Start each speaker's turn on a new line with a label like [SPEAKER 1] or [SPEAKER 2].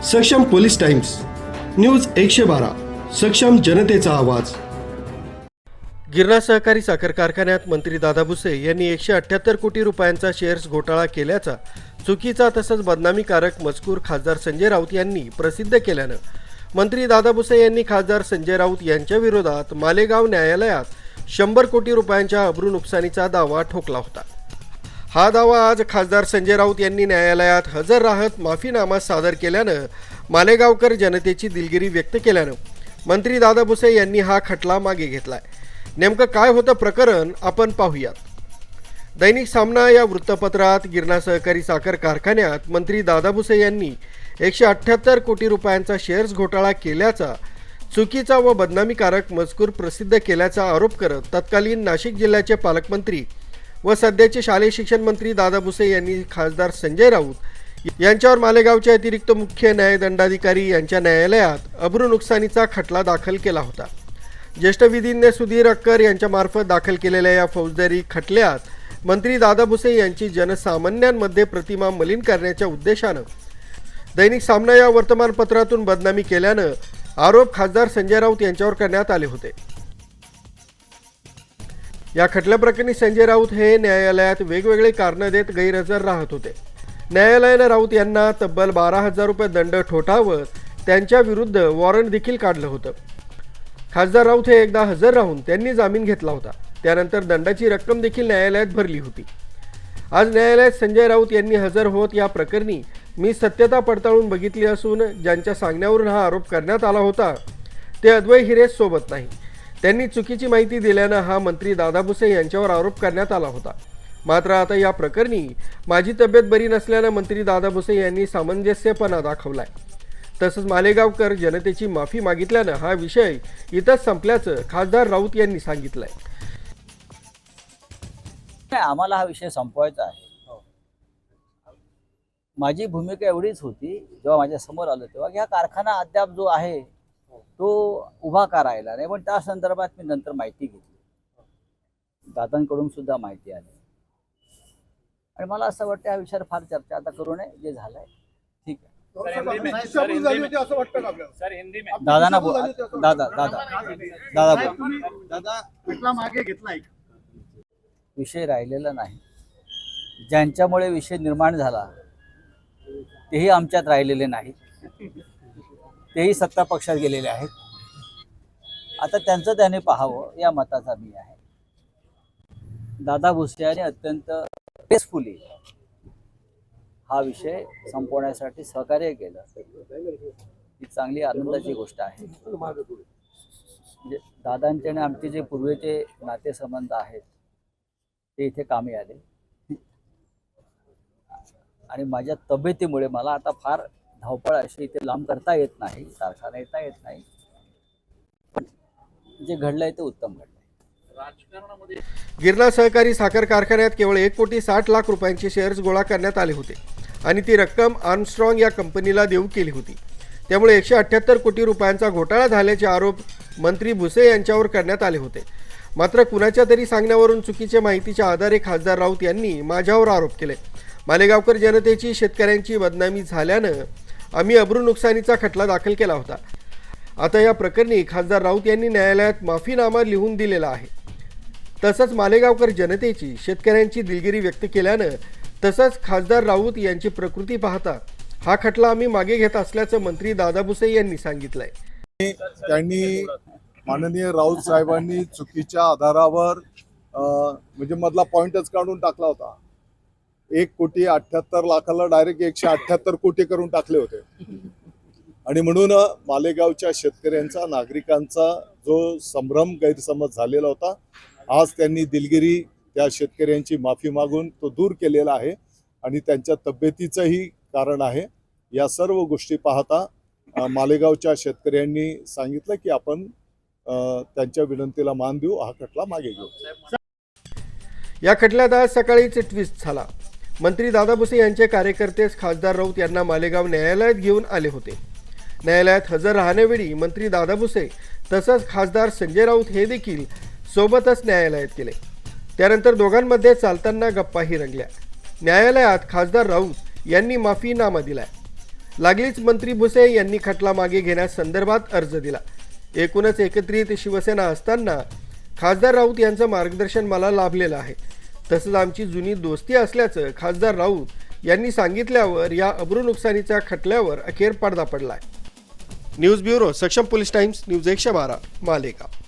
[SPEAKER 1] सक्षम police times news 112 सक्षम जनतेचा आवाज। गिरणा सहकारी साखर कारखान्यात मंत्री दादा भुसे यांनी 178 कोटी रुपयांचा शेअर्स घोटाळा केल्याचा चुकीचा तसंच बदनामीकारक मजकूर खासदार संजय राऊत यांनी प्रसिद्ध केल्यानं मंत्री दादा भुसे यांनी खासदार संजय राऊत यांच्या विरोधात मालेगाव न्यायालयात 100 कोटी रुपयांच्या अब्रू नुकसानीचा दावा ठोकला होता। हा दावा आज खासदार संजय राऊत यांनी न्यायालयात हजर राहत माफीनामा सादर केल्यानं मालेगावकर जनतेची दिलगिरी व्यक्त केल्यानं मंत्री दादा भुसे यांनी हा खटला मागे घेतलाय। नेमकं काय होतं प्रकरण आपण पाहूयात। दैनिक सामना या वृत्तपत्रात गिरणा सहकारी साखर कारखान्यात मंत्री दादा भुसे यांनी 178 कोटी रुपयांचा शेअर्स घोटाळा केल्याचा चुकीचा व बदनामीकारक मजकूर प्रसिद्ध केल्याचा आरोप करत तत्कालीन नाशिक जिल्ह्याचे पालकमंत्री व सध्याचे शालेय शिक्षण मंत्री दादा भुसे यांनी खासदार संजय राऊत यांच्यावर मालेगावचे अतिरिक्त मुख्य न्यायदंडाधिकारी यांच्या न्यायालयात अब्रू नुकसानीचा खटला दाखल केला होता। ज्येष्ठ विधिज्ञ सुधीर अक्कर यांच्यामार्फत दाखल केलेल्या या फौजदारी खटल्यात मंत्री दादा भुसे यांची जनसामान्यांमध्ये प्रतिमा मलिन करण्याच्या उद्देशानं दैनिक सामना या वर्तमानपत्रातून बदनामी केल्यानं आरोप खासदार संजय राऊत यांच्यावर करण्यात आले होते। या खटल्याप्रकरणी संजय राऊत हे न्यायालयात वेगवेगळे कारणं देत गैरहजर राहत होते। न्यायालयानं राऊत यांना तब्बल 12,000 रुपये दंड ठोठावत त्यांच्या विरुद्ध वॉरंट देखील काढलं होतं। खासदार राऊत हे एकदा हजर राहून त्यांनी जामीन घेतला होता। त्यानंतर दंडाची रक्कम देखील न्यायालयात भरली होती। आज न्यायालयात संजय राऊत यांनी हजर होत या प्रकरणी मी सत्यता पडताळून बघितली असून ज्यांच्या सांगण्यावरून हा आरोप करण्यात आला होता ते अद्वै हिरेस सोबत नाही। त्यांनी चुकीची माहिती दिल्यानं हा मंत्री दादा भुसे यांच्यावर आरोप करण्यात आला होता। मात्र आता या प्रकरणी माझी तब्येत बरी नसल्यानं मंत्री दादा भुसे यांनी सामंजस्यपणा दाखवलाय। तसंच मालेगावकर जनतेची माफी मागितल्यानं हा विषय इथंच संपल्याचं खासदार राऊत यांनी सांगितलंय।
[SPEAKER 2] आम्हाला हा विषय संपवायचा आहे। माझी भूमिका एवढीच होती जेव्हा माझ्या समोर आलं तेव्हा की हा कारखाना अद्याप जो आहे तो उभा का राहिला नाही, पण त्या संदर्भात मी नंतर माहिती घेतली, दादांकडून सुद्धा माहिती आली आणि मला असं वाटतं हा विषयावर फार चर्चा आता करू नये, जे झालंय ठीक आहे। दादा विषय राहिलेला नाही। ज्यांच्यामुळे विषय निर्माण झाला तेही आमच्यात राहिलेले नाही, तेही सत्ता पक्षात गेलेले आहेत। आता त्यांचं त्याने पाहावं या मताचा मी आहे। दादा भुसे यांनी अत्यंत पेसफुली हा विषय संपवण्यासाठी सहकार्य केलं, ही चांगली आनंदाची गोष्ट आहे। म्हणजे दादांचे आणि आमचे जे पूर्वीचे नातेसंबंध आहेत ते इथे कामी आले आणि माझ्या तब्येतीमुळे मला आता फार धावपळ अशी इथे लांब करता येत नाही, कारखाना येता येत नाही, पण जे घडलंय ते उत्तम घडलंय।
[SPEAKER 1] गिरणा सहकारी साखर कारखान्यात केवळ 1,60,00,000 रुपयांचे शेअर्स गोळा करण्यात आले होते आणि ती रक्कम आर्मस्ट्रॉंग या कंपनीला देऊ केली होती। त्यामुळे 178 कोटी रुपयांचा घोटाळा झाल्याचे आरोप मंत्री भुसे यांच्यावर करण्यात आले होते। मात्र कुणाच्या तरी सांगण्यावरून चुकीच्या माहितीच्या आधारे खासदार राऊत यांनी माझ्यावर आरोप केले। मालेगावकर जनतेची शेतकऱ्यांची बदनामी झाल्यानं आम्ही अब्रू नुकसानीचा खटला दाखल केला होता। आता या प्रकरणी खासदार राऊत यांनी न्यायालयात माफीनामा लिहून दिलेला आहे। तसंच मालेगावकर जनतेची शेतकऱ्यांची दिलगिरी व्यक्त केल्यानं तसंच खासदार राऊत यांची प्रकृती पाहता हा खटला आम्ही मागे घेत असल्याचं मंत्री दादा भुसे यांनी सांगितलंय।
[SPEAKER 3] त्यांनी माननीय राऊत साहेबांनी चुकीच्या आधारावर म्हणजे मधला पॉइंटच काढून टाकला होता। 1,78,00,000 डायरेक्ट 178 कोटी करून टाकले होते आणि म्हणून मालेगावच्या शेतकऱ्यांचा नागरिकांचा जो संभ्रम गैरसमज झालेला होता, आज त्यांनी दिलगिरी त्या शेतकऱ्यांची माफी मागून तो दूर केलेला आहे आणि त्यांच्या तब्येतीचंही कारण आहे। या सर्व गोष्टी पाहता मालेगावच्या शेतकऱ्यांनी सांगितलं की आपण त्यांच्या विनंतीला मान देऊ, हा खटला मागे घेऊ।
[SPEAKER 1] या खटल्यात आज सकाळीच ट्विस्ट झाला। मंत्री दादा भुसे यांचे कार्यकर्तेच खासदार राऊत यांना मालेगाव न्यायालयात घेऊन आले होते। न्यायालयात हजर राहण्यावेळी मंत्री दादा भुसे तसंच खासदार संजय राऊत हे देखील सोबतच न्यायालयात गेले। त्यानंतर दोघांमध्ये चालताना गप्पाही रंगल्या। न्यायालयात खासदार राऊत यांनी माफीनामा दिलाय। लागलीच मंत्री भुसे यांनी खटला मागे घेण्यास संदर्भात अर्ज दिला. एकूणच एकत्रित शिवसेना असताना खासदार राऊत यांचं मार्गदर्शन मला लाभलेलं आहे. तसंच आमची जुनी दोस्ती असल्याचं खासदार राऊत यांनी सांगितल्यावर या अब्रू नुकसानीच्या खटल्यावर अखेर पडदा पडलाय. न्यूज ब्युरो, सक्षम पोलीस टाइम्स, न्यूज 112, मालेगाव.